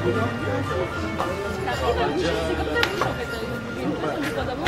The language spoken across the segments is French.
C'est comme ta bouche en fait. Une histoire d'amour.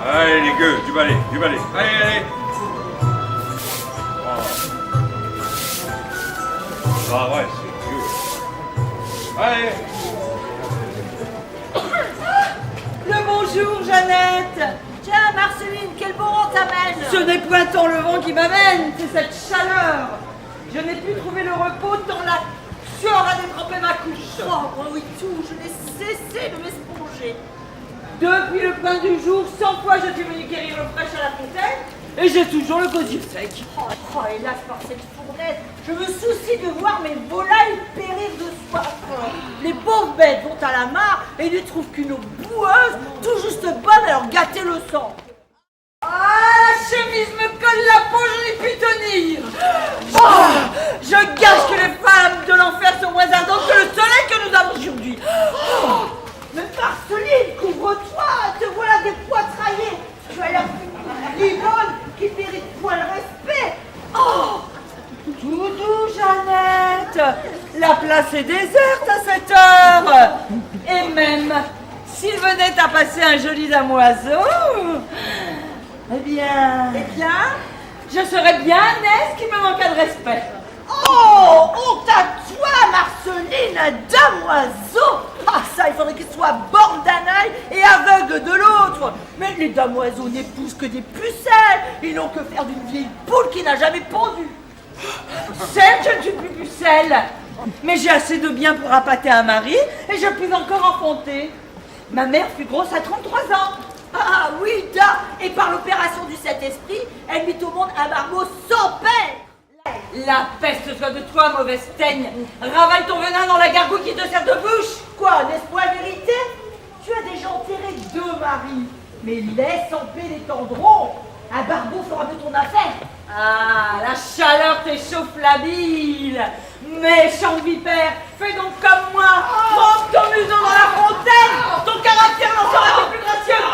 Allez les gueux, du balai. Allez. Ah ouais, c'est gueux. Allez. Le bonjour, Jeannette. Tiens, Marceline, quel bon vent t'amène? Ce n'est point tant le vent qui m'amène, c'est cette chaleur. Je n'ai pu trouver le repos tant la sueur a détrempé ma couche. Oh, moi oui, tout, je n'ai cessé de m'esponger. Depuis le point du jour, 100 fois je suis venue quérir l'eau fraîche à la fontaine et j'ai toujours le gosier sec. Oh, hélas, par cette fournaise, je me soucie de voir mes volailles périr de soif. Les pauvres bêtes vont à la mare et ne trouvent qu'une eau boueuse, tout juste bonne à leur gâter le sang. Ah, la chemise me colle la peau, je n'ai pu tenir. Oh, je gâche que les femmes de l'enfer sont moins ardentes que le soleil que nous avons aujourd'hui. Mais Marceline, couvre-toi, te voilà dépoitraillée. Tu as l'air d'une livonne qui mérite point le respect. Oh, Doudou, Jeannette, la place est déserte à cette heure. Et même, s'il venait à passer un joli damoiseau, eh bien, je serais bien aise qu'il me manquât de respect. oh, honte à toi, Marceline, un damoiseau. Ah ça, il faudrait qu'il soit borgne d'un œil et aveugle de l'autre. Mais les damoiseaux n'épousent que des pucelles. Ils n'ont que faire d'une vieille poule qui n'a jamais pondu. Certes, je ne suis plus pucelle, mais j'ai assez de bien pour appâter un mari et je puis encore enfanter. Ma mère fut grosse à 33 ans. Ah oui, da. Et par l'opération du Saint-Esprit, elle mit au monde un barbeau sans paix. La peste soit de toi, mauvaise teigne. Ravale ton venin dans la gargouille qui te sert de bouche. Quoi, n'est-ce pas la vérité? Tu as déjà enterré 2 maris. Mais laisse en paix les tendrons. Un barbeau fera de ton affaire. Ah, la chaleur t'échauffe la bile. Méchant vipère, fais donc comme moi. Trempe ton museau dans la fontaine. Ton caractère n'en sera que plus gracieux.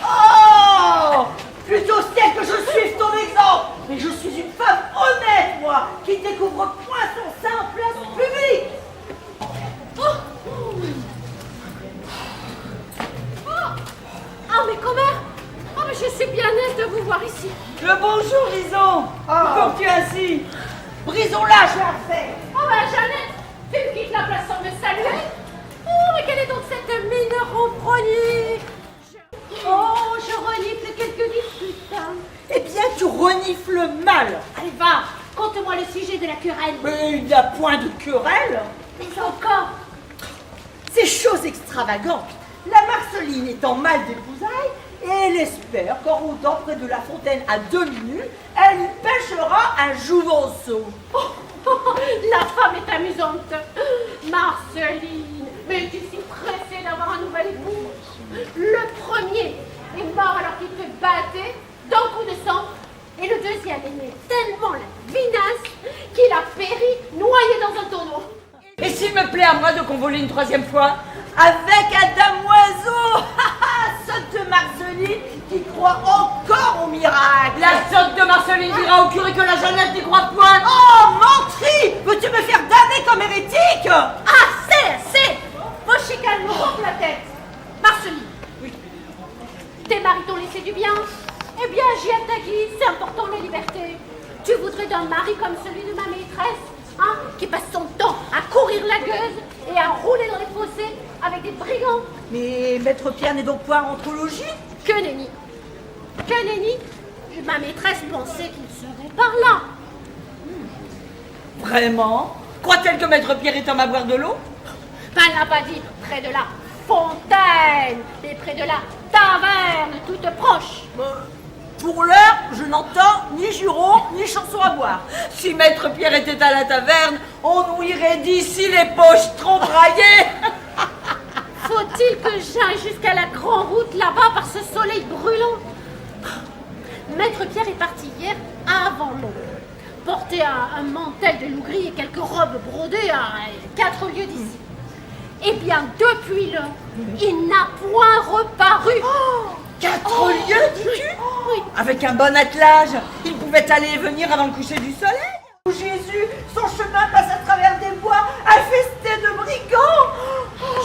Oh, plutôt celle que je suive ton exemple. Mais je suis une femme honnête, moi, qui découvre point son sein en place publique. Ah mais comment? Oh mais je suis bien aise de vous voir ici. Le bonjour, Lison. Comme tu es assis. Brisons-la, je la refais. Oh bah Jeannette, tu me quittes la place sans me saluer. Oh mais quelle est donc cette mine renfrognée? Oh, je renifle quelques disputes. Eh bien, tu renifles mal. Allez va, conte-moi le sujet de la querelle. Mais il n'y a point de querelle. Mais encore. C'est chose extravagante. La Marceline est en mal d'épousailles et elle espère qu'en roulant près de la fontaine à 2 minutes, elle y pêchera un jouvenceau. La femme est amusante. Marceline, mais tu suis pressée d'avoir un nouvel époux. Le premier est mort alors qu'il te battait d'un coup de sang. Et le deuxième est né tellement la vinasse qu'il a péri noyé dans un tonneau. Et s'il me plaît à moi de convoler une 3e fois? Avec un damoiseau. Sotte Marceline qui croit encore au miracle. La sotte de Marceline dira au curé que la Jeannette n'y croit point. Oh, menterie! Veux-tu me faire damner comme hérétique? Assez. Vos chicanes me rompent la tête. Marceline. Oui. Tes maris t'ont laissé du bien. Eh bien, j'y ai ta guise, c'est important la liberté. Tu voudrais d'un mari comme celui de ma maîtresse, hein, qui passe son temps à courir la gueuse et à rouler dans les fossés avec des brigands. Mais Maître Pierre n'est donc point en anthologie? Que nenni. Que nenni. Ma maîtresse pensait qu'il serait par là. Vraiment? Croit-elle que Maître Pierre est homme à boire de l'eau? Elle n'a pas dit près de la fontaine, mais près de la taverne, toute proche. Pour l'heure, je n'entends ni juron, ni chanson à boire. Si Maître Pierre était à la taverne, on nous irait d'ici les poches trop braillées. Faut-il que j'aille jusqu'à la grande route là-bas par ce soleil brûlant? Maître Pierre est parti hier avant l'aube. Portait un mantel de loup gris et quelques robes brodées à 4 lieues d'ici. Eh bien, depuis lors, il n'a point reparu. 4 lieues, dis-tu? Oui. Avec un bon attelage, il pouvait aller et venir avant le coucher du soleil. Jésus, son chemin passe à travers des bois infestés de brigands.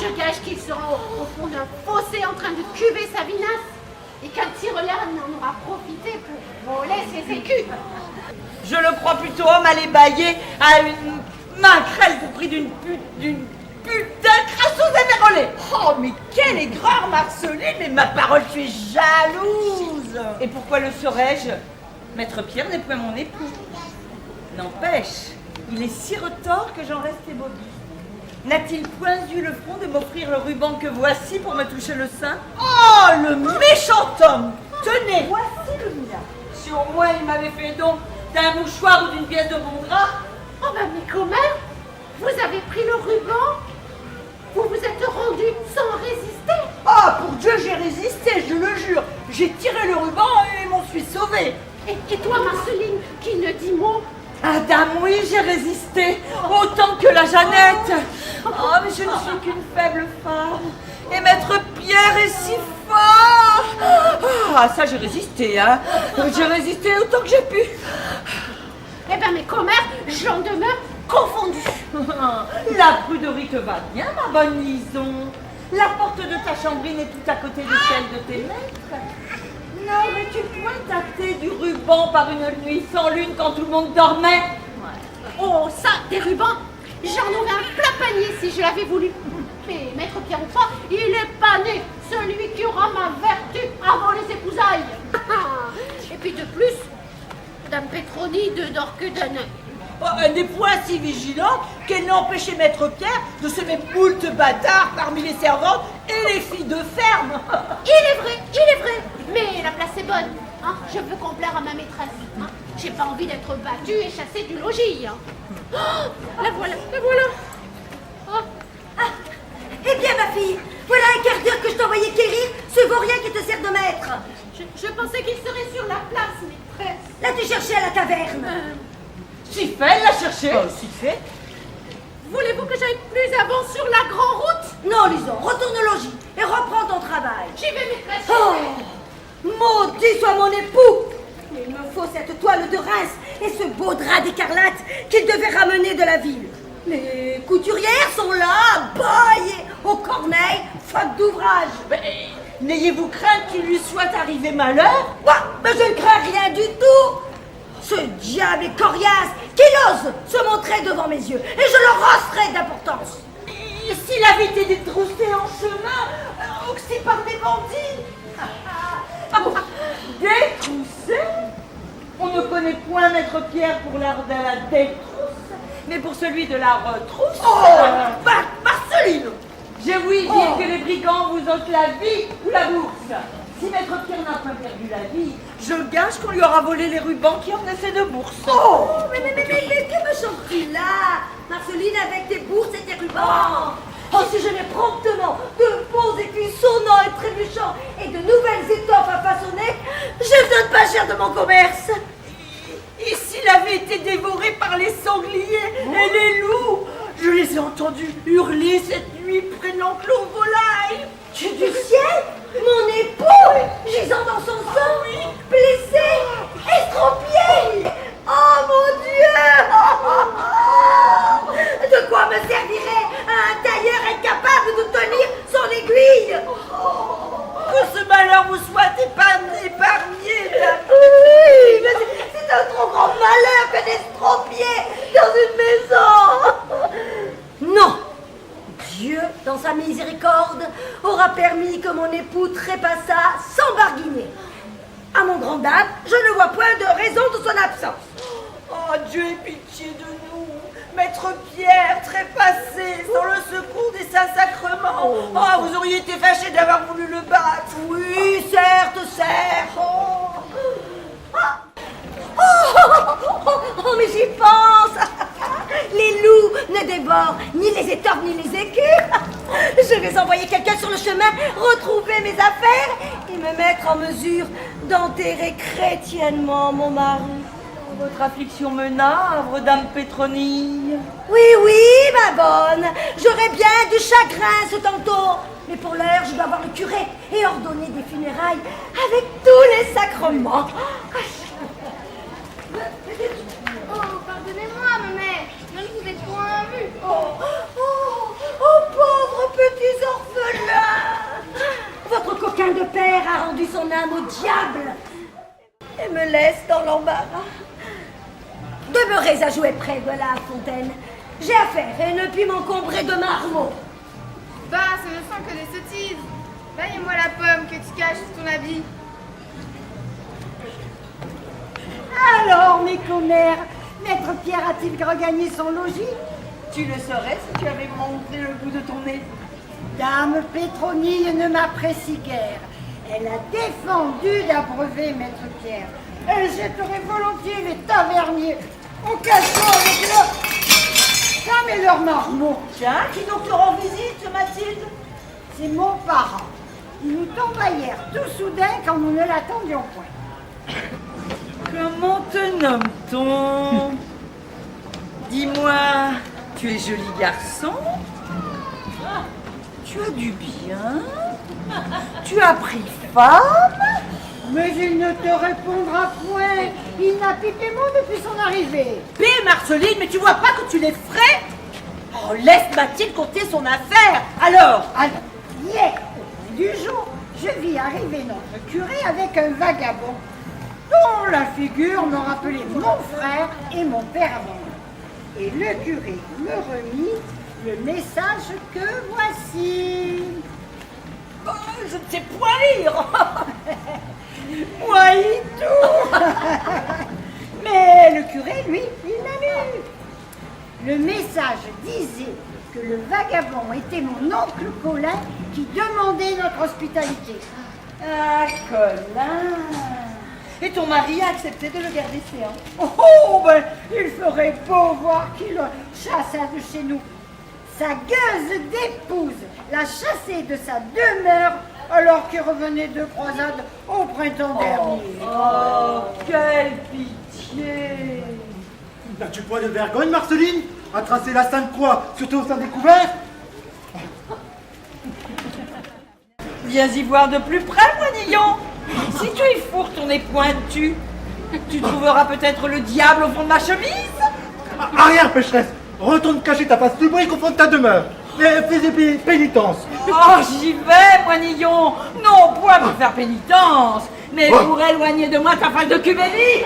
Je gage qu'il sera au fond d'un fossé en train de cuver sa vinasse et qu'un tirelire en aura profité pour voler ses écus. Je le crois plutôt homme à l'ébailler à une main crêle pour prix d'une putain crasseuse émerolée. Oh, mais quelle aigreur, Marceline, mais ma parole, tu es jalouse. Et pourquoi le serais-je? Maître Pierre n'est point mon époux. N'empêche, il est si retors que j'en reste ébobie. N'a-t-il point eu le front de m'offrir le ruban que voici pour me toucher le sein? Oh, le méchant homme. Tenez, voici le mien. Si au moins il m'avait fait don d'un mouchoir ou d'une pièce de bon drap. Oh, mais commère, vous avez pris le ruban? Vous vous êtes rendu sans résister? Ah, pour Dieu, j'ai résisté, je le jure. J'ai tiré le ruban et m'en suis sauvée. Et toi, Marceline, qui ne dit mot? Ah, dame, oui, j'ai résisté, autant que la Jeannette. Oh, mais je ne suis qu'une faible femme. Et Maître Pierre est si fort. Ah, ça, j'ai résisté, hein. J'ai résisté autant que j'ai pu. Eh bien, mes commères, j'en demeure confondue. La pruderie te va bien, ma bonne Lison. La porte de ta chambrine est tout à côté de celle de tes maîtres. N'aurais-tu point tâté du ruban par une nuit sans lune quand tout le monde dormait? Oh, ça, des rubans, j'en aurais un plein panier si je l'avais voulu. Mais Maître Pierre ou pas, il est pas né, celui qui aura ma vertu avant les épousailles. Et puis de plus, Dame Pétronille ne dort que d'un œil. Oh, elle n'est point si vigilante qu'elle n'a empêché Maître Pierre de semer moult bâtards parmi les servantes et les filles de ferme. Il est vrai, mais la place est bonne. Hein, je veux complaire à ma maîtresse. Hein. J'ai pas envie d'être battue et chassée du logis. Hein. Oh, la voilà. Oh. Ah, eh bien, ma fille, voilà un quart d'heure que je t'envoyais quérir ce vaurien qui te sert de maître. Je pensais qu'il serait sur la place, maîtresse. Là, tu cherchais à la taverne. Si fait, elle l'a cherché. Si fait. Voulez-vous que j'aille plus avant sur la grande route? Non, Lison, retourne au logis et reprends ton travail. J'y vais, maîtresse. Oh, maudit soit mon époux. Mais il me faut cette toile de Reims et ce beau drap d'écarlate qu'il devait ramener de la ville. Les couturières sont là, baillées aux corneilles, faute d'ouvrage. Mais n'ayez-vous crainte qu'il lui soit arrivé malheur? Mais je ne crains rien du tout. Ce diable est coriace qu'il ose se montrer devant mes yeux et je le rosserai d'importance. Et s'il avait été détroussé en chemin, oxy par des bandits? Détroussé? On ne connaît point Maître Pierre pour l'art de la détrousse, mais pour celui de la retrousse. Oh, Marceline! J'ai ouï dire que les brigands vous ôtent la vie ou la bourse. Si Maître Pierre n'a pas perdu la vie, je gage qu'on lui aura volé les rubans qui emmenaient ses 2 bourses. Oh, mais que me chantes-tu là, Marceline, avec tes bourses et tes rubans? Oh, si je n'ai promptement de beaux écus sonnants et trébuchants et de nouvelles étoffes à façonner, je ne donne pas cher de mon commerce. Et s'il avait été dévoré par les sangliers et les loups? Je les ai entendus hurler cette nuit près de l'enclos aux volailles. Du ciel, mon époux, gisant dans son sang, blessé, estropié. Oh mon Dieu! De quoi me servirait un tailleur incapable de tenir son aiguille? Que ce malheur vous soit épargné. Oui, mais c'est un trop grand malheur que d'essayer dans sa miséricorde, aura permis que mon époux trépassât sans barguiner. À mon grand dame, je ne vois point de raison de son absence. Oh, Dieu ait pitié de nous. Maître Pierre, trépassé, sans le secours des Saints-Sacrements. Oh, vous auriez été fâché d'avoir voulu le battre. Oui, certes. Oh, mais j'y pense. Les loups ne dévorent ni les étoffes ni les écus. Je vais envoyer quelqu'un sur le chemin, retrouver mes affaires et me mettre en mesure d'enterrer chrétiennement mon mari. Votre affliction me navre, dame Pétronille. Oui, ma bonne, j'aurais bien du chagrin ce tantôt. Mais pour l'heure, je dois voir le curé et ordonner des funérailles avec tous les sacrements. Oh, pardonnez-moi, ma mère. Je ne vous ai point vu. Oh, pauvres petits orphelins. Votre coquin de père a rendu son âme au diable et me laisse dans l'embarras. Demeurez à jouer près de la fontaine. J'ai affaire et ne puis m'encombrer de marmots. Bah, ce ne sont que des sottises. Baille-moi la pomme que tu caches sous ton habit. Alors, mes commères, Maître Pierre a-t-il regagné son logis? Tu le saurais si tu avais montré le bout de ton nez. Dame Pétronille ne m'apprécie guère. Elle a défendu d'abreuver Maître Pierre. Elle jetterait volontiers les taverniers au cachot avec leur... Comme et leurs marmots. Tiens, qui donc te rend visite, Mathilde? C'est mon parent. Il nous tomba hier tout soudain quand nous ne l'attendions point. Comment te nomme-t-on? Dis-moi, tu es joli garçon? Tu as du bien? Tu as pris femme? Mais il ne te répondra point. Il n'a plus des mots depuis son arrivée. Bé, Marceline, mais tu vois pas que tu les ferais? Oh, laisse Mathilde compter son affaire. Alors, Hier, au point du jour, je vis arriver notre curé avec un vagabond dont la figure me rappelait mon frère et mon père avant moi. Et le curé me remit le message que voici. oh, je ne sais point lire. Moi et tout. Mais le curé, lui, il l'a lu. Le message disait que le vagabond était mon oncle Colin qui demandait notre hospitalité. Ah, Colin. Et ton mari a accepté de le garder séant. Oh, ben, il ferait beau voir qu'il le chassa de chez nous. Sa gueuse d'épouse l'a chassé de sa demeure alors qu'il revenait de croisade au printemps dernier. Oh, quelle pitié! N'as-tu point de vergogne, Marceline, à tracer la Sainte Croix, surtout au sein découvert? Viens y voir de plus près, Moinillon. Si tu y fourres ton nez pointu, tu trouveras peut-être le diable au fond de ma chemise. Arrière, pécheresse! Retourne cacher ta face lubrique au fond de ta demeure. Et fais pénitence. Oh, j'y vais, Moinillon. Non point pour faire pénitence, mais pour éloigner de moi ta face de cubélie.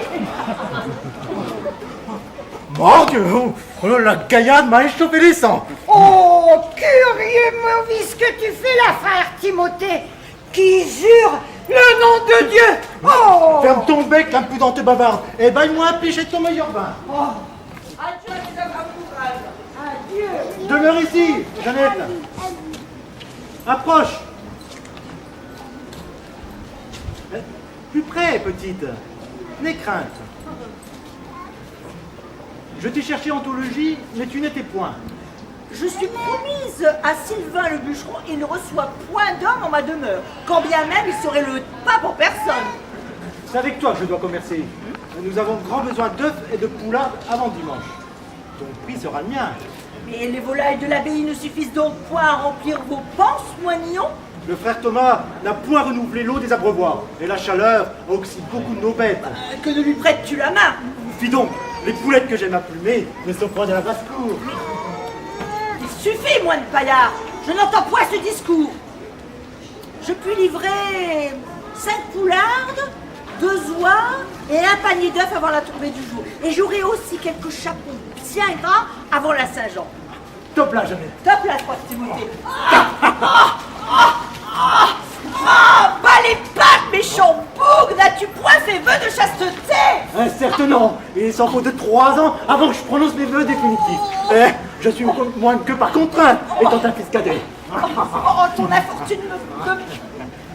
Mon Dieu! Oh, la gaillade m'a échauffé les sangs. Oh, curieux mauvais ce que tu fais là, frère Timothée, qui jure le nom de Dieu. Oh! Ferme ton bec, l'impudente bavarde, et baille-moi un pichet de ton meilleur vin. Adieu, mes amoureux. Adieu. Demeure ici, Jeannette. Approche. Plus près, petite. N'aie crainte. Je t'ai cherché en tout logis, mais tu n'étais point. je suis promise à Sylvain le bûcheron, il ne reçoit point d'homme en ma demeure, quand bien même il serait le pape en personne. C'est avec toi que je dois commercer. Nous avons grand besoin d'œufs et de poulardes avant dimanche. Ton prix sera le mien. Mais les volailles de l'abbaye ne suffisent donc point à remplir vos panses, moignons? Le frère Thomas n'a point renouvelé l'eau des abreuvoirs, et la chaleur oxyde beaucoup de nos bêtes. Que ne lui prêtes-tu la main? Fis donc, les poulettes que j'aime à plumer ne sont pas de la basse-cour. Il suffit, moine paillard, je n'entends point ce discours. Je puis livrer 5 poulardes, 2 oies et un panier d'œufs avant la tombée du jour. Et j'aurai aussi quelques chapons bien gras avant la Saint-Jean. Top là, Jeannette. Ta place, frère Timothée. Bas les pattes, méchant bougre, n'as-tu point fait vœu de chasteté? Certes non, il s'en faut de 3 ans avant que je prononce mes vœux définitifs. Je suis moins que par contrainte, étant un fils cadet. Oh, ton infortune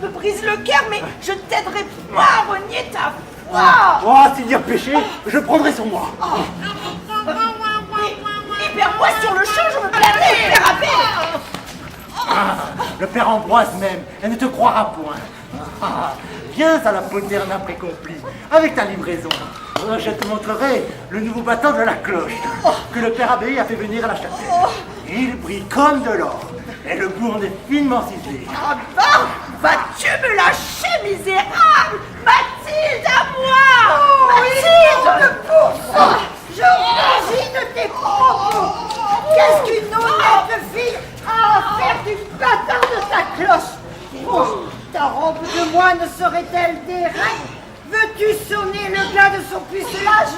me brise le cœur, mais je ne t'aiderai pas à renier ta foi. Oh, s'il y a péché, je prendrai sur moi. Libère-moi sur le champ, je me plaindrai du père abbé. Le père Ambroise même, elle ne te croira point. Viens à la poterne après compli, avec ta livraison. Je te montrerai le nouveau battant de la cloche que le père abbé a fait venir à la chapelle. Il brille comme de l'or, et le bourne est finement ciselé. Ah bah, vas-tu me lâcher, misérable? Mathilde, à moi! Mathilde, pour ça, je rougis de tes propos. Qu'est-ce qu'une honnête fille a à faire du bâtard de ta cloche? Oh, ta robe de moine serait-elle des règles? Veux-tu sonner le glas de son pucelage?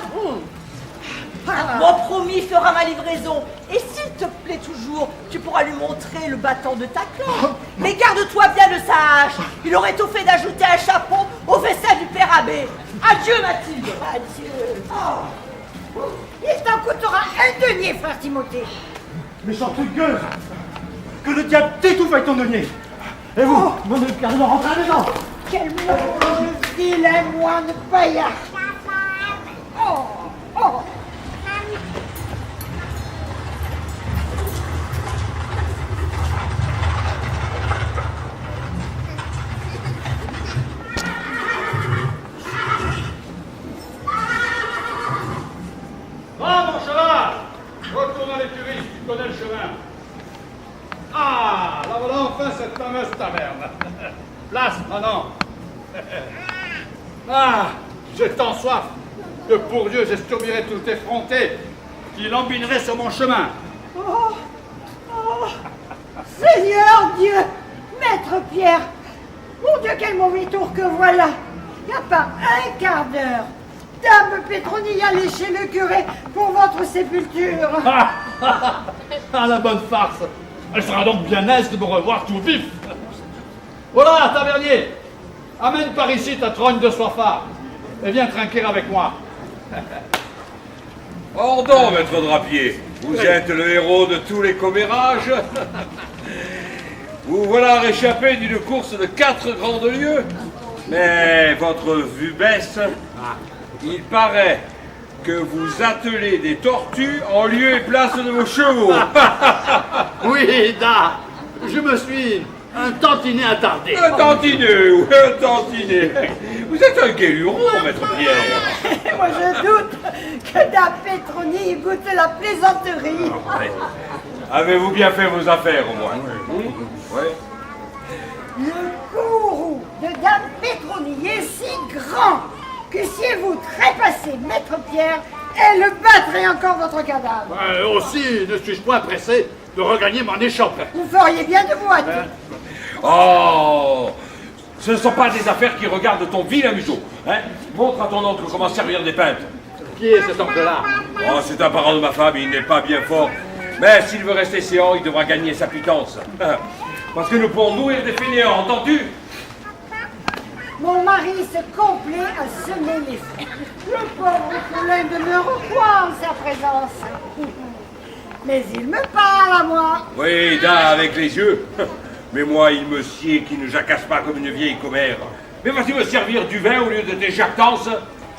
Mon promis fera ma livraison. Et s'il te plaît toujours, tu pourras lui montrer le bâton de ta cloche. Mais garde-toi bien de sa hache. Il aurait tout fait d'ajouter un chapeau au vaisselle du père abbé. Adieu, Mathilde. Adieu. Oh. Il t'en coûtera un denier, frère Timothée. Méchante gueule, que le diable t'étouffe avec ton denier. Et vous, mon carrément rentrez à la maison. Quel vilain moine païen. Oh, oh. Va, mon cheval! Retourne à l'écurie, tu connais le chemin. Ah, là voilà enfin cette fameuse taverne. Place, maintenant. Ah, j'ai tant soif que pour Dieu j'estomierai tout effronté qui lambinerait sur mon chemin. Oh, oh. Seigneur Dieu, Maître Pierre, mon Dieu, quel mauvais tour que voilà. Il n'y a pas un quart d'heure. Dame Pétronie allait chez le curé pour votre sépulture. Ah, la bonne farce. Elle sera donc bien aise de me revoir tout vif. Voilà, tavernier. Amène par ici ta trogne de soifard et viens trinquer avec moi. Ordon, maître Drapier, vous êtes le héros de tous les commérages. Vous voilà réchappé d'une course de 4 grandes lieues. Mais votre vue baisse. Il paraît que vous attelez des tortues en lieu et place de vos chevaux. Oui, da, je me suis un tantinet attardé. Un tantinet, oui, un tantinet. Vous êtes un guéluron, maître Pierre. Moi je doute que Dame Pétronie goûte la plaisanterie. Ouais. Avez-vous bien fait vos affaires, au moins? Oui. Le courroux de Dame Pétronie est si grand que si vous trépassez Maître Pierre, elle battrait encore votre cadavre. Aussi, ne suis-je point pressé de regagner mon échoppe. Vous feriez bien de vous hâter. Oh, ce ne sont pas des affaires qui regardent ton vilain museau. Hein? Montre à ton oncle comment servir des pintes. Qui est cet oncle-là? Oh, c'est un parent de ma femme, il n'est pas bien fort. Mais s'il veut rester séant, il devra gagner sa pitance. Parce que nous pourrons nourrir des fainéants, entends-tu? Mon mari se complaît à semer les fruits. Le pauvre poulain demeure au coin en sa présence. Mais il me parle à moi. Oui, da, avec les yeux. Mais moi, il me sied qu'il ne jacasse pas comme une vieille commère. Mais vas-tu me servir du vin au lieu de tes jactances?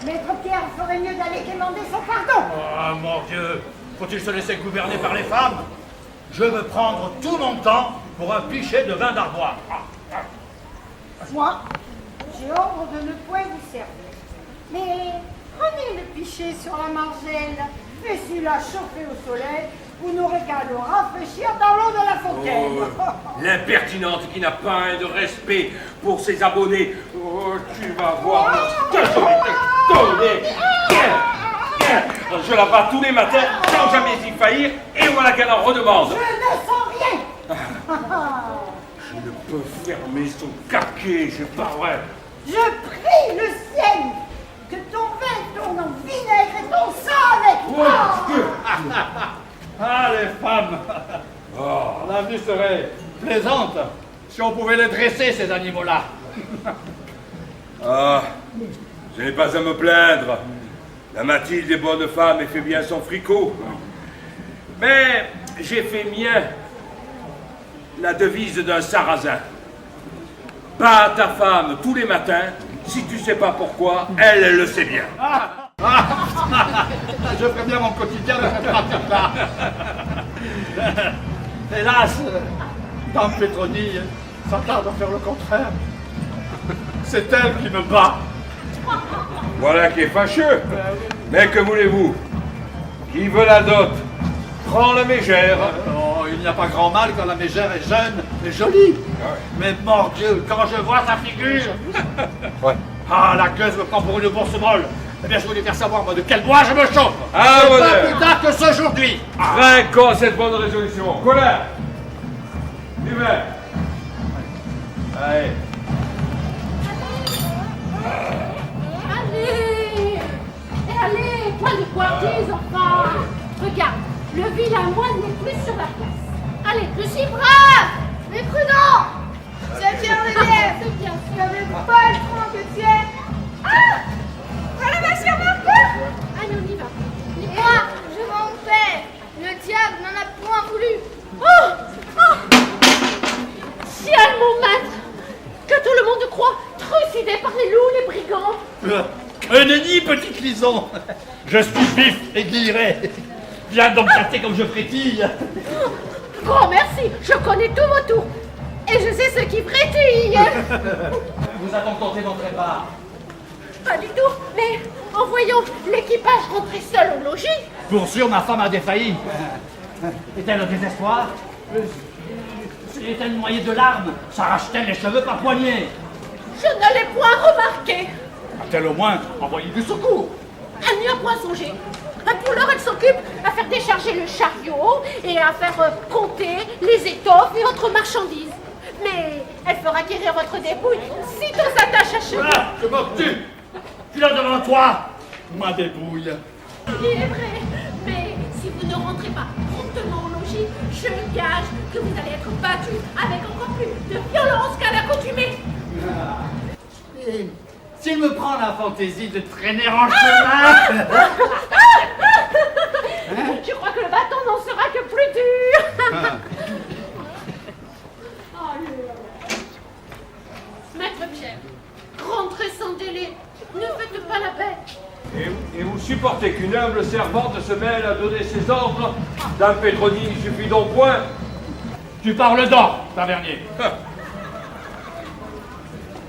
Maître Pierre ferait mieux d'aller quémander son pardon. Oh mon Dieu, faut-il se laisser gouverner par les femmes? Je veux prendre tout mon temps pour un pichet de vin d'arbois. Moi, j'ai ordre de ne point vous servir. Mais prenez le pichet sur la margelle. Laissez-la chauffer au soleil. Vous n'aurez qu'à le rafraîchir dans l'eau de la fontaine. L'impertinente qui n'a pas un de respect pour ses abonnés. Oh, tu vas voir ce que je vais te donner. Je la bats tous les matins sans jamais y faillir et voilà qu'elle en redemande. Je ne sens rien. Je ne peux fermer son caquet, c'est pas vrai. Je prie le ciel que ton vin tourne en vinaigre et ton sang avec moi. Ah, les femmes. L'avenue serait plaisante si on pouvait les dresser, ces animaux-là. Ah, je n'ai pas à me plaindre. La Mathilde est bonne femme et fait bien son fricot. Mais j'ai fait mien la devise d'un sarrasin. Bats ta femme tous les matins. Si tu sais pas pourquoi, elle le sait bien. Je ferai bien mon quotidien de cette pratique-là. Hélas, Dame Pétronille s'attarde à faire le contraire. C'est elle qui me bat. Voilà qui est fâcheux. Mais que voulez-vous? Qui veut la dot prend la mégère. Oh, il n'y a pas grand mal quand la mégère est jeune et jolie. Mais mordieu, quand je vois sa figure... Ouais. Ah, la gueuse me prend pour une bourse molle. Eh bien, je voulais faire savoir, moi, de quel bois je me chauffe. Ah, C'est bonheur. pas plus tard que ce aujourd'hui. Trinquons cette bonne résolution. Colère. L'hiver. Allez. Allez! Et allez, point de pointise, enfin! Regarde, le vilain moine n'est plus sur la place. Allez, je suis brave! Mais prudent! C'est bien l'élève! C'est bien Tu sûr. n'avais pas le tronc que tu es! Ah! Voilà ma chère Marcotte! Allez, on y va. Moi, je m'en fais! Le diable n'en a point voulu! Oh! Oh! Ciel, mon maître! Que tout le monde croit trucidé par les loups, les brigands! Un nenni, petit clison. Je suis vif et guilleret. Viens donc gratter comme je frétille. Grand merci, je connais tous vos tours. Et je sais ce qui frétille. Vous a-t-on compté mon trépas? Pas du tout, mais en voyant l'équipage rentrer seul au logis, Pour sûr, ma femme a défailli. Est-elle au désespoir? Est-elle noyée de larmes? S'arrache-t-elle les cheveux par poignée? je ne l'ai point remarqué. A-t-elle au moins envoyé du secours? Elle n'y a point songé. Pour l'heure, elle s'occupe à faire décharger le chariot et à faire compter les étoffes et autres marchandises. Mais elle fera guérir votre dépouille sitôt sa tâche achevée. Ah, je moques-tu? Tu l'as devant toi, ma débrouille. Il est vrai, mais si vous ne rentrez pas promptement au logis, je gage que vous allez être battu avec encore plus de violence qu'à l'accoutumée. Et s'il me prend la fantaisie de traîner en chemin... Je crois que le bâton n'en sera que plus dur. Oh, Maître Pierre, rentrez sans délai. Ne faites pas la bête. Et vous supportez qu'une humble servante se mêle à donner ses ordres? Dame Pétronille, il suffit donc point. Tu parles d'or, tavernier.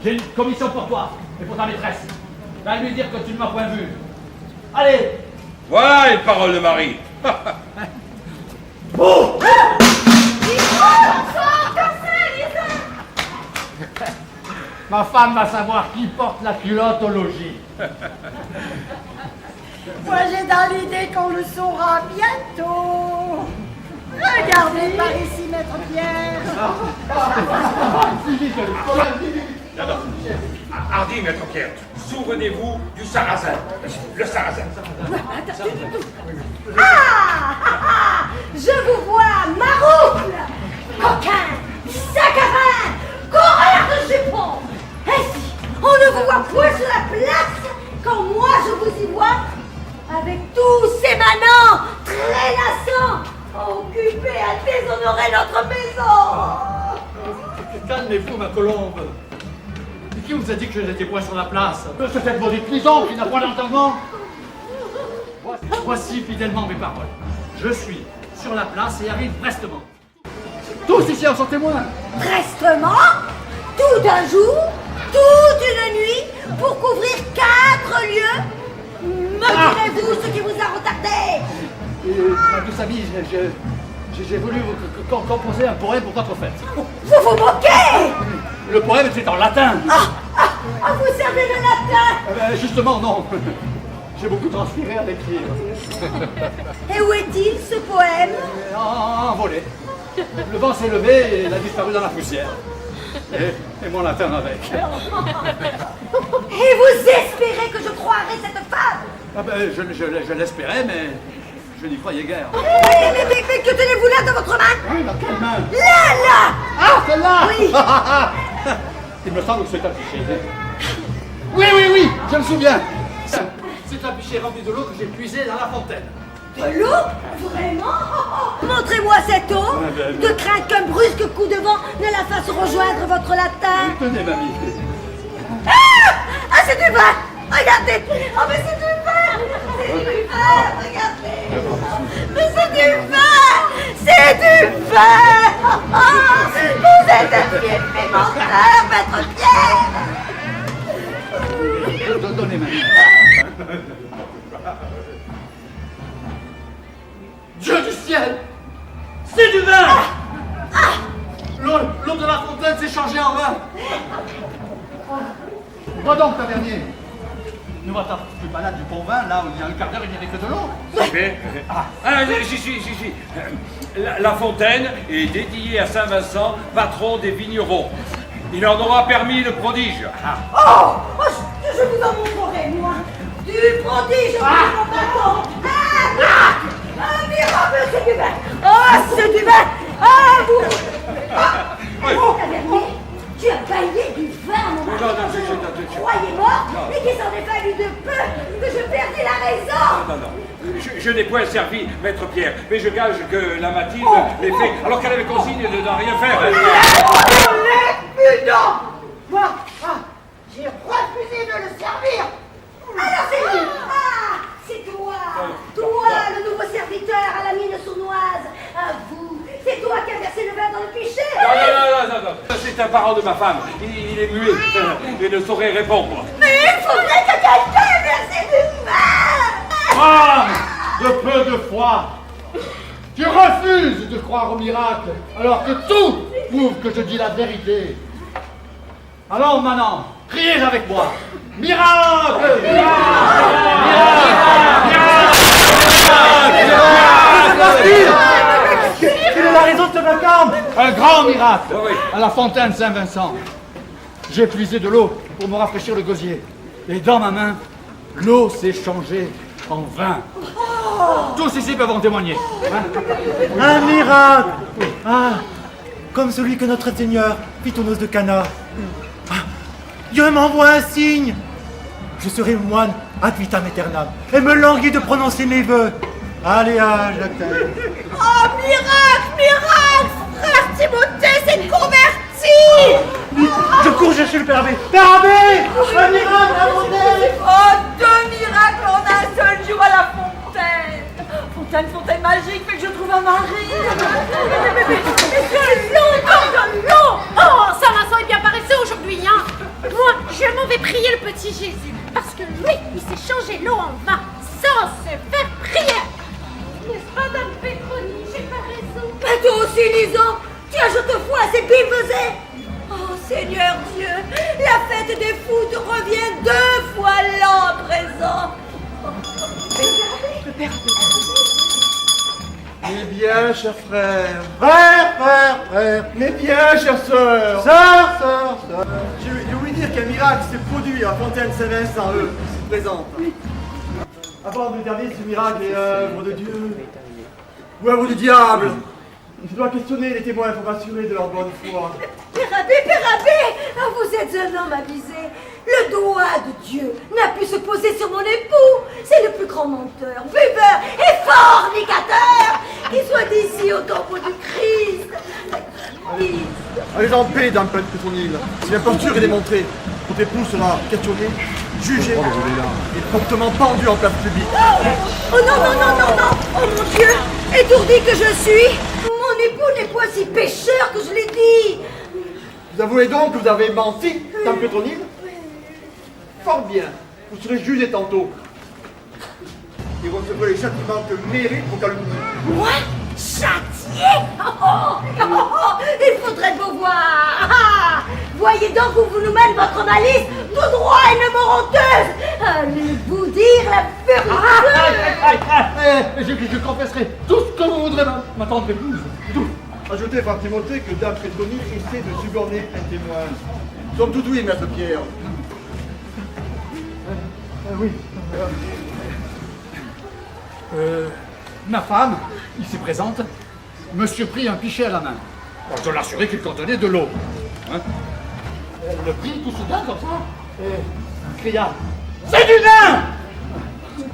J'ai une commission pour toi et pour ta maîtresse. Va lui dire que tu ne m'as point vu. Allez. Voilà une parole de mari. Bon. Ma femme va savoir qui porte la culotte au logis. Moi, j'ai dans l'idée qu'on le saura bientôt. Regardez par ici, Maître Pierre. Hardy, maître Pierre, souvenez-vous du sarrasin. Le sarrasin. Ah! Je vous vois, maroucle, coquin, sacarin, coureur de jupons. Ainsi, on ne vous voit point sur la place quand moi je vous y vois, avec tous ces manants trélassants, occupés à déshonorer notre maison. Calmez-vous, ma colombe. Et qui vous a dit que je n'étais point sur la place? C'est cette maudite prison qui n'a point d'entendement. Voici fidèlement mes paroles. Je suis sur la place et arrive prestement. Tous ici en sont témoins. Prestement, tout d'un jour, toute une nuit, pour couvrir 4 lieues. Me direz-vous ce qui vous a retardé? Vous savez, j'ai voulu vous composer un poème pour votre fête. Vous vous moquez? Le poème était en latin. Ah, vous savez le latin? Justement, non. J'ai beaucoup transpiré à l'écrire. Et où est-il, ce poème? Envolé. Le vent s'est levé et il a disparu dans la poussière. Et mon latin avec. Et vous espérez que je croirai cette femme? Je l'espérais, mais Je n'y croyais guère. Mais que tenez-vous là dans votre main? Oui, dans quelle main? Là! Ah, celle-là! Oui. Il me semble que c'est affiché. Oui, je me souviens. C'est un pichet rempli de l'eau que j'ai puisé dans la fontaine. De l'eau? Vraiment? Montrez-moi cette eau, de crainte qu'un brusque coup de vent ne la fasse rejoindre votre latin. Tenez, mamie. Ah, c'est du vin! Regardez! Oh, mais c'est du vin! C'est du vin! Regardez! Mais c'est du vin! C'est du vin! Vous êtes un fier menteur, maître Pierre! Donnez, mamie. Dieu du ciel! C'est du vin! L'eau de la fontaine s'est changée en vin! Va donc, tavernier! Ne vois-tu pas là du bon vin, là où il y a un quart d'heure, il n'y avait que de l'eau? Si. La fontaine est dédiée à Saint Vincent, patron des vignerons. Il en aura permis le prodige. Oh! Je vous en montrerai, moi! Du prodige au mon bâton! Miracle, c'est du vin! Oh, c'est du vin! Ah, vous! Tavernier, tu as baillé du vin, mon mari, quand je me croyais mort, et qu'il s'en est fallu de peu que je perdis la raison! Non. Je n'ai point servi, maître Pierre, mais je gage que la Mathilde l'ait fait alors qu'elle avait consigne de ne rien faire. Impudent! Moi, j'ai refusé de le servir! Alors c'est lui! Ah! C'est toi! Toi, le nouveau serviteur à la mine sournoise! À vous! C'est toi qui as versé le vin dans le pichet! Non. C'est un parent de ma femme. Il est muet et ne saurait répondre. Mais il faudrait que quelqu'un ait versé du vin! Femme de peu de foi! Tu refuses de croire au miracle, alors que tout prouve que je dis la vérité. Alors maintenant, criez avec moi! Miracle! Quelle est la raison de ce vacarme? Un grand miracle! Oui. À la fontaine Saint-Vincent. J'ai puisé de l'eau pour me rafraîchir le gosier. Et dans ma main, l'eau s'est changée en vin. Tous ici peuvent en témoigner. Un miracle! Ah, comme celui que notre Seigneur fit aux noces de Cana. Ah, Dieu m'envoie un signe. Je serai moine ad vitam aeternam et me languis de prononcer mes vœux. Alléa, Jacques. Oh, miracle! Frère Timothée s'est converti! Je cours chercher le Père Abbé. Père Abbé! Un miracle à mon aide! Oh, deux miracles en un seul jour à la fontaine! Fontaine magique, fait que je trouve un mari! De l'eau! Oh, Saint-Vincent est bien paresseux aujourd'hui, hein! Moi, je m'en vais prier le petit Jésus, parce que lui, il s'est changé l'eau en vin, sans se faire prier! N'est-ce pas, Dame Pétronie? J'ai pas raison. Mais toi aussi, Lison, tu ajoutes foi à ces billevesées! Oh, Seigneur Dieu, la fête des fous te revient 2 fois l'an à présent! Eh bien, cher frère. Frère! Mais bien, chère sœur. Sœur! Je voulais dire qu'un miracle s'est produit à Fontaine Saint-Vincent, présente. Avant de regarder ce miracle est œuvre de Dieu ou œuvre du diable, je dois questionner les témoins pour m'assurer de leur bonne foi. Père Abbé, vous êtes un homme avisé. Le doigt de Dieu n'a pu se poser sur mon époux. C'est le plus grand menteur, buveur et fornicateur qui soit d'ici au tombeau du Christ. Allez en paix, Dame Pétronille. Si l'imposture est démontrée, votre époux sera questionné, jugé et promptement pendu en place publique. Oh non. Oh mon Dieu, étourdi que je suis, mon époux n'est point si pécheur que je l'ai dit. Vous avouez donc que vous avez menti, Dame Pétronille? Fort bien, vous serez jugé tantôt. Et recevrez les châtiments que mérite vos calomnies. Moi, châtié? Il faudrait vous voir. Voyez donc où vous nous mène votre malice, tout droit et une honteuse. Allez-vous dire la vérité? Je confesserai tout ce que vous voudrez, ma tendre épouse. Tout. Ajoutez, Frère Timothée, que Dame Pétronille essaie de suborner un témoin. Nous sommes tout oui, Maître Pierre. Oui. Ma femme, ici présente, me surprit un pichet à la main. Bon, je l'assurais qu'il contenait de l'eau. Hein? Elle le prit tout soudain comme ça et cria « C'est du vin !»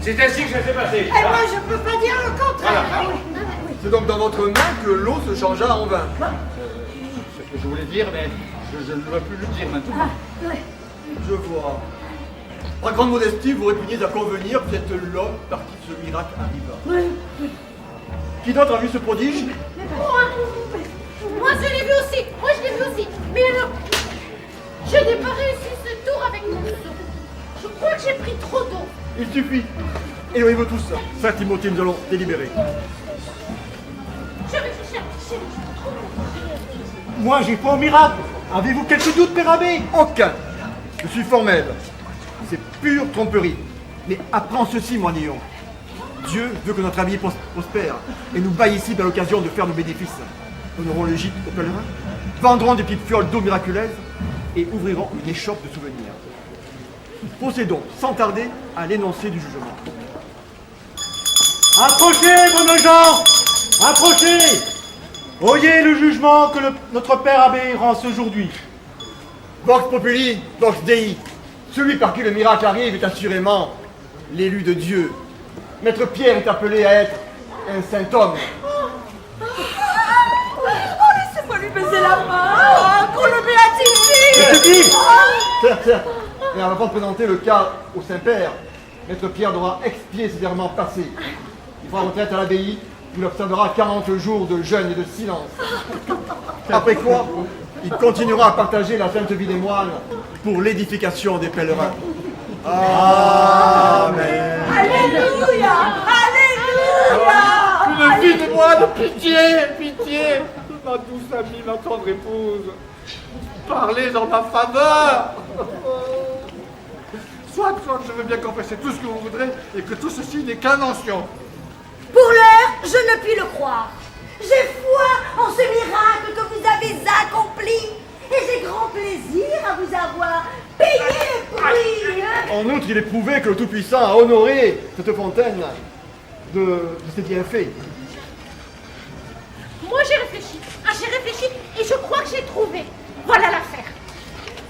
C'est ainsi que ça s'est passé. Et moi, je peux pas dire le contraire. C'est donc dans votre main que l'eau se changea en vin. C'est ce que je voulais dire, mais je ne veux plus le dire maintenant. Je vois. Par grande modestie, vous répugnez à convenir que c'est l'homme par qui ce miracle arriva. Qui d'autre a vu ce prodige? Moi, je l'ai vu aussi. Moi, je l'ai vu aussi. Mais alors, je n'ai pas réussi ce tour avec mon seau. Je crois que j'ai pris trop d'eau. Il suffit. Éloignez-vous tous. Frère Timothée, nous allons délibérer. Je réfléchis un petit Moi, j'ai foi au miracle. Avez-vous quelques doutes, Père Abbé? Aucun. Je suis formel. C'est pure tromperie. Mais apprends ceci, moi, Néon. Dieu veut que notre ami prospère et nous baille ici à l'occasion de faire nos bénéfices. Honorons le gîte aux pèlerins, vendrons des petites fioles d'eau miraculeuse et ouvrirons une échoppe de souvenirs. Procédons sans tarder à l'énoncé du jugement. Approchez, bonnes gens! Approchez! Oyez le jugement que notre Père Abbé rend aujourd'hui. Vox Populi, Vox Dei. Celui par qui le miracle arrive est assurément l'élu de Dieu. Maître Pierre est appelé à être un saint homme. Oh, laissez-moi lui baiser la main. Qu'on le béatifie. Certes. Mais avant de présenter le cas au Saint-Père, Maître Pierre devra expier ses errements passés. Il fera retraite à l'abbaye, où il observera 40 jours de jeûne et de silence. Après quoi, il continuera à partager la sainte vie des moines pour l'édification des pèlerins. Amen. Alléluia. Alléluia. Une vie de moine, pitié, pitié! Ma douce amie, ma tendre épouse, parlez en ma faveur! Soit, je veux bien confesser tout ce que vous voudrez et que tout ceci n'est qu'invention. Pour l'heure, je ne puis le croire. J'ai foi en ce miracle que vous avez accompli. Et j'ai grand plaisir à vous avoir payé le prix. En outre, il est prouvé que le Tout-Puissant a honoré cette fontaine de ses bienfaits. Moi, j'ai réfléchi et je crois que j'ai trouvé. Voilà l'affaire.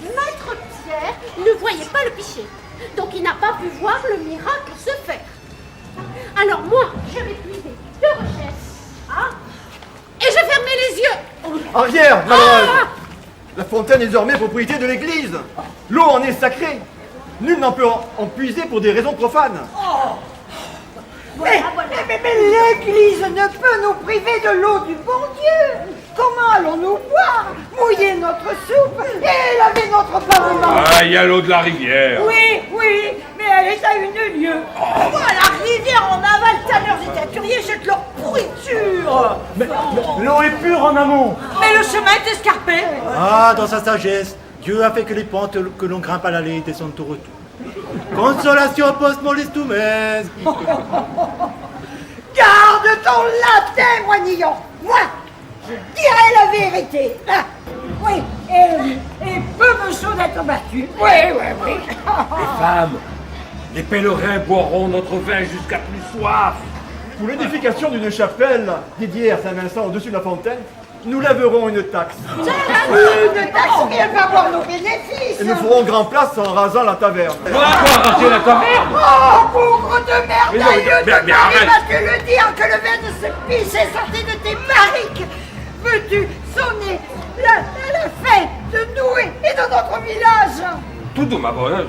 Maître Pierre ne voyait pas le pichet, donc il n'a pas pu voir le miracle se faire. Alors moi, je vais puiser de richesse, hein, et je fermais les yeux. Arrière, malheureuse! La fontaine est désormais propriété de l'Église. L'eau en est sacrée. Nul n'en peut en puiser pour des raisons profanes. Mais l'Église ne peut nous priver de l'eau du bon Dieu. Comment allons-nous boire, mouiller notre soupe et laver notre parlement? Ah, il y a l'eau de la rivière. Oui, mais elle est à une lieue. Moi, la rivière en aval, tanneurs et teinturiers jettent leur pourriture. Mais l'eau est pure en amont. Mais le chemin est escarpé. Ah, dans sa sagesse, Dieu a fait que les pentes que l'on grimpe à l'allée descendent au retour. Consolation post molestum est. Garde ton latin, moi, Nillon. Moi, je dirai la vérité. Ah, oui, et peu me chaud d'être battu. Oui. Femmes, les pèlerins boiront notre vin jusqu'à plus soif. Pour l'édification d'une chapelle dédiée à Saint-Vincent au-dessus de la fontaine, nous lèverons une taxe. Une taxe, mais elle va avoir nos bénéfices. Et nous ferons grand place en rasant la taverne. Quoi, raser la taverne? Oh, bougre de merveilleux Mais de Paris, arrête. vas-tu le dire que le vin de ce pisse est sorti de tes barriques? Veux-tu sonner la fête de nous et de notre village? Tout doux, ma bonne.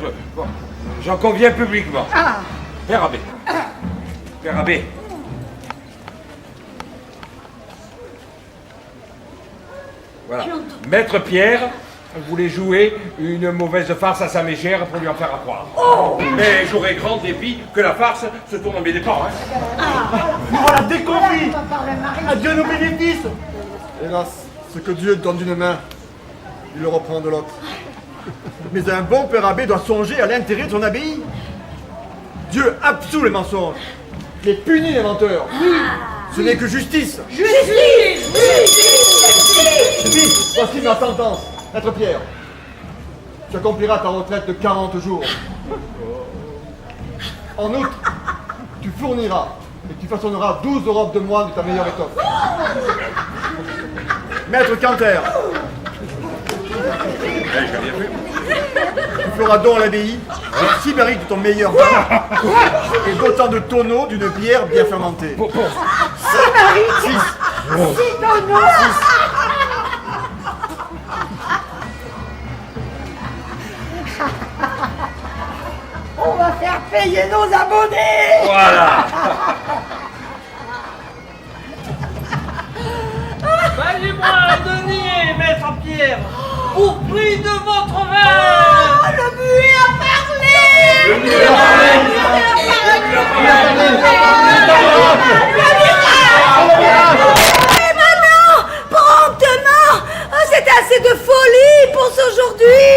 J'en conviens publiquement. Ah, Père Abbé. Père Abbé. Voilà. Maître Pierre voulait jouer une mauvaise farce à sa mégère pour lui en faire accroire. Mais j'aurais grand dépit que la farce se tourne en mes dépens. Nous voilà déconfits. Adieu nos bénéfices. Hélas, ce que Dieu donne d'une main, il le reprend de l'autre. Mais un bon père abbé doit songer à l'intérêt de son abbaye. Dieu absout les mensonges, les punit les menteurs. Ce n'est que justice. justice! Vite, voici ma sentence. Maître Pierre, tu accompliras ta retraite de 40 jours. En outre, tu fourniras et tu façonneras 12 robes de moine de ta meilleure étoffe. Maître Canter, tu feras don à l'abbaye de 6 barriques de ton meilleur vin et d'autant de tonneaux d'une bière bien fermentée. 6 barriques 6. 6 tonneaux. On va faire payer nos abonnés. Voilà. Valez-moi un denier, maître Pierre, pour prix de votre vin. Oh, le muet a parlé. Le muet a Et maintenant, promptement. C'était assez de folie pour aujourd'hui.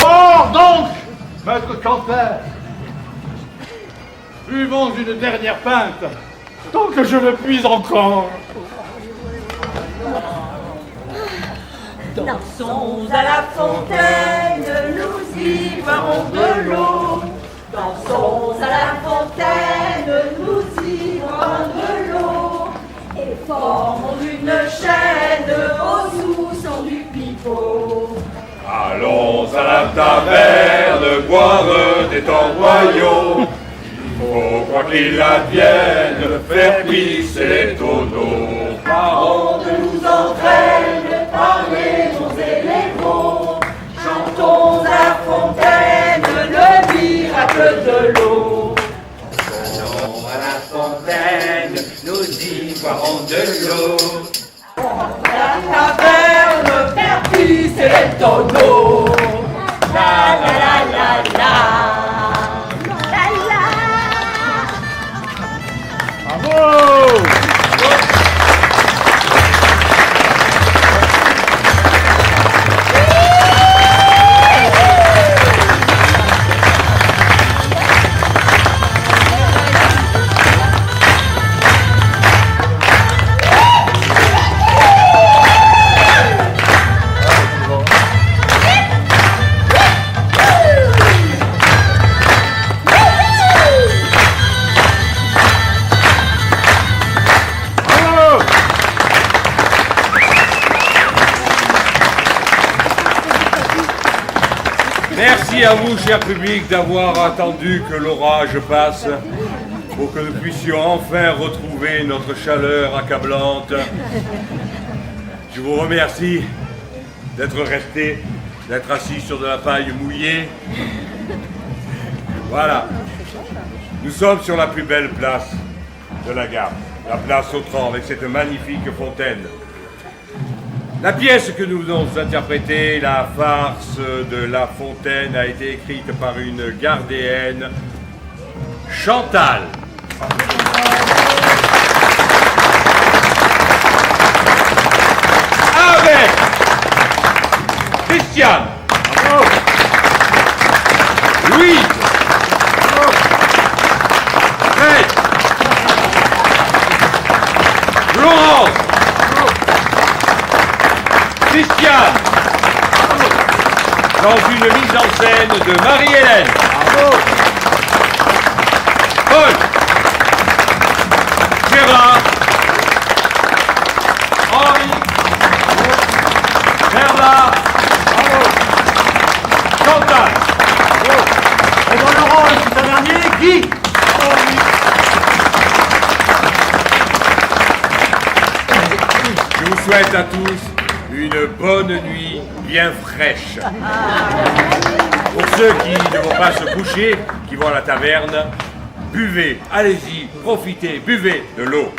Or donc, maître Canter, buvons une dernière pinte, tant que je le puis encore. Dansons à la fontaine, nous y boirons de l'eau. Dansons à la fontaine, nous y boirons de l'eau. Et formons une chaîne au sous-son du pipeau. Allons à la taverne, boire des temps royaux. Faut, quoi qu'il advienne, faire pisser les tonneaux. Parents de nous entraîne, par les bons et les bons. Chantons à la fontaine, le miracle de l'eau. Allons à la fontaine, nous y boirons de l'eau. La taverne, faire pisser les tonneaux. La la la la la. Bravo! Merci à vous, cher public, d'avoir attendu que l'orage passe pour que nous puissions enfin retrouver notre chaleur accablante. Je vous remercie d'être restés, d'être assis sur de la paille mouillée. Voilà. Nous sommes sur la plus belle place de la gare, la place Autran, avec cette magnifique fontaine. La pièce que nous venons d'interpréter, la farce de La Fontaine, a été écrite par une gardéenne, Chantal. Avec Christiane, Louise, Fred, Florence, Christiane, dans une mise en scène de Marie-Hélène. Paul, Gérard, Henri, Bernard, Chantal. Et dans le rôle du tavernier, Guy. Je vous souhaite à tous une bonne nuit bien fraîche. Pour ceux qui ne vont pas se coucher, qui vont à la taverne, buvez, allez-y, profitez, buvez de l'eau.